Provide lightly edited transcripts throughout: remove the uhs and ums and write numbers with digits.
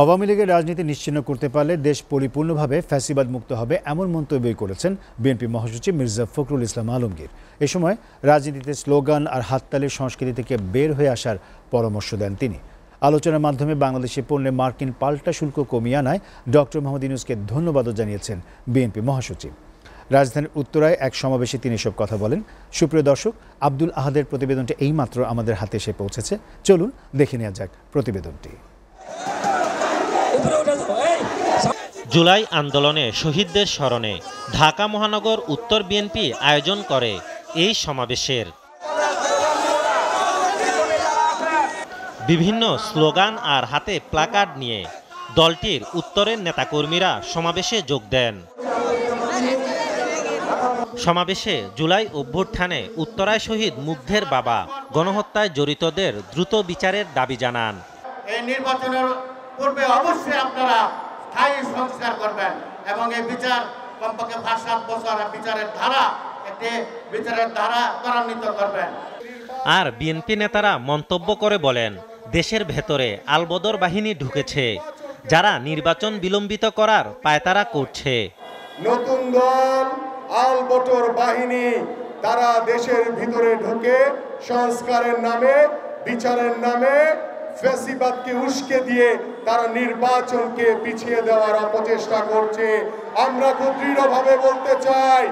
আওয়ামী লীগের রাজনীতি নিশ্চিহ্ন করতে পারলে দেশ পরিপূর্ণভাবে ফ্যাসিবাদ মুক্ত হবে এমন মন্তব্যই করেছেন বিএনপি মহাসচিব মির্জা ফখরুল ইসলাম আলমগীর। এ সময় রাজনীতিতে স্লোগান আর হাততালির সংস্কৃতি থেকে বের হয়ে আসার পরামর্শ দেন তিনি। আলোচনার মাধ্যমে বাংলাদেশি পণ্যে মার্কিন পাল্টা শুল্ক কমিয়ে আনায় ডক্টর মোহাম্মদ ইউনূসকে ধন্যবাদও জানিয়েছেন বিএনপি মহাসচিব। রাজধানীর উত্তরায় এক সমাবেশে তিনি এসব কথা বলেন। সুপ্রিয় দর্শক, আব্দুল আহাদের প্রতিবেদনটি এইমাত্র আমাদের হাতে এসে পৌঁছেছে। চলুন দেখে নেওয়া যাক প্রতিবেদনটি। জুলাই আন্দোলনে শহীদদের স্মরণে ঢাকা মহানগর উত্তর বিএনপি আয়োজন করে এই সমাবেশের। বিভিন্ন স্লোগান আর হাতে প্লাকার্ড নিয়ে দলটির উত্তরের নেতাকর্মীরা সমাবেশে যোগ দেন। সমাবেশে জুলাই অভ্যুত্থানে উত্তরায় শহীদ মুগ্ধের বাবা গণহত্যায় জড়িতদের দ্রুত বিচারের দাবি জানান। এই নির্বাচনের পূর্বে অবশ্যই আপনারা স্থায়ী সংস্কার করবেন এবং এই বিচার কমপক্ষে 5-7 বছর বিচারের ধারা ত্বরান্বিত করবেন। আর বিএনপি নেতারা মন্তব্য করে বলেন, দেশের ভেতরে আলবদর বাহিনী ঢুকেছে, যারা নির্বাচন বিলম্বিত করার পায়তারা করছে। নতুন দল আলবদর বাহিনী, তারা দেশের ভিতরে ঢুকে সংস্কারের নামে, বিচারের নামে ফ্যাসিবাদকে উস্কে দিয়ে তারা নির্বাচনকে পিছিয়ে দেওয়ার অপচেষ্টা করছে। আমরা খুব দৃঢ়ভাবে বলতে চাই,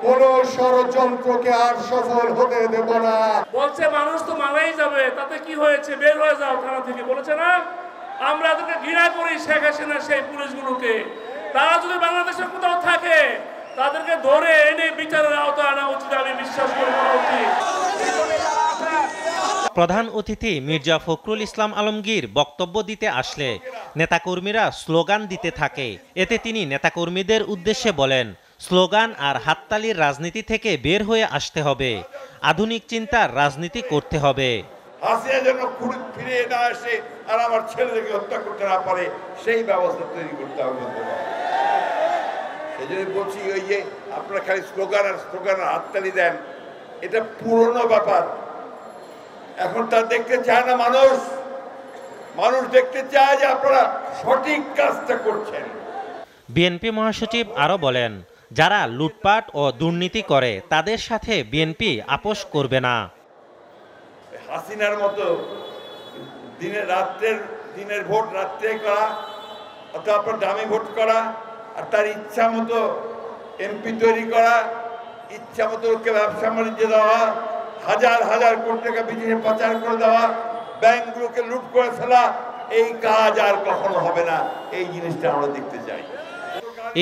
কোন ষড়যন্ত্রকে আর সফল হতে দেব না। বলছে মানুষ তো মারাই যাবে, তাতে কি হয়েছে, বের হয়ে যাও থানা থেকে, বলেছে না? আমরা তাদেরকে ঘৃণা করি শেখ হাসিনা সেই পুলিশগুলোকে। তারা যদি বাংলাদেশের কোথাও থাকে তাদেরকে ধরে এনে বিচারের আওতায় আনা উচিত, আমি বিশ্বাস করি। প্রধান অতিথি মির্জা ফখরুল ইসলাম আলমগীর বক্তব্য দিতে আসলে নেতাকর্মীরা স্লোগান দিতে থাকে। এতে তিনি নেতাকর্মীদের উদ্দেশ্যে বলেন, স্লোগান আর হাততালির রাজনীতি থেকে বের হয়ে আসতে হবে, আধুনিক চিন্তার রাজনীতি করতে হবে। হাসিনা যেন ফিরে না আসে আর আমার ছেলেদেরকে হত্যা করতে না পারে, সেই ব্যবস্থা তৈরি করতে হবে। সেই জন্য বলছি, ওই যে আপনারা খালি স্লোগান আর হাততালি দেন, এটা পুরনো ব্যাপার। এখন তা দেখতে চায় না মানুষ দেখতে চায় যে আপনারা সঠিক কাজটা করছেন। বিএনপি মহাসচিব আরো বলেন, যারা লুটপাট ও দুর্নীতি করে তাদের সাথে বিএনপি আপোষ করবে না। হাসিনার মতো দিনের ভোট রাত্রে করা, অথবা আপনার দামি ভোট করা, আর তার ইচ্ছা মতো এমপি তৈরি করা, ইচ্ছা মতো ওকে ব্যবসা বাণিজ্য দেওয়া, হাজার হাজার কোটি টাকা বিদেশে পাচার করে দেওয়া, ব্যাংকগুলোকে লুট করে ফেলা, এই কাজ আর কখনো হবে না। এই জিনিসটা আমরা দেখতে চাই।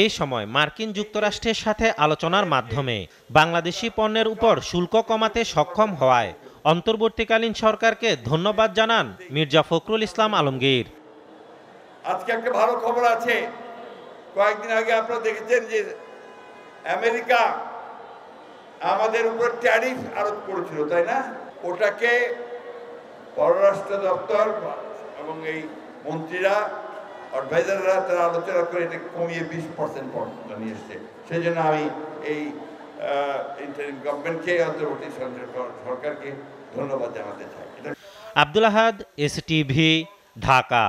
এই সময় মার্কিন যুক্তরাষ্ট্রের সাথে আলোচনার মাধ্যমে বাংলাদেশি পণ্যের উপর শুল্ক কমাতে সক্ষম হওয়ায় অন্তর্বর্তীকালীন সরকারকে ধন্যবাদ জানান মির্জা ফখরুল ইসলাম আলমগীর। আজকে একটা ভালো খবর আছে। কয়েকদিন আগে আপনারা দেখেছেন যে আমেরিকা আমাদের উপর ট্যারিফ আরোপ করেছিল, তাই না? ওটাকে পররাষ্ট্র দপ্তর এবং এই মন্ত্রীরা, অ্যাডভাইজাররা তারা আলোচনা করে এটা কমিয়ে 20% পর্যন্ত নিয়ে এসছে। সেই জন্য আমি এই ইন্টারিম গভর্নমেন্টকে, অন্তর্বর্তী সরকারকে ধন্যবাদ জানাতে চাই। আব্দুল আহাদ, এসটিভি, ঢাকা।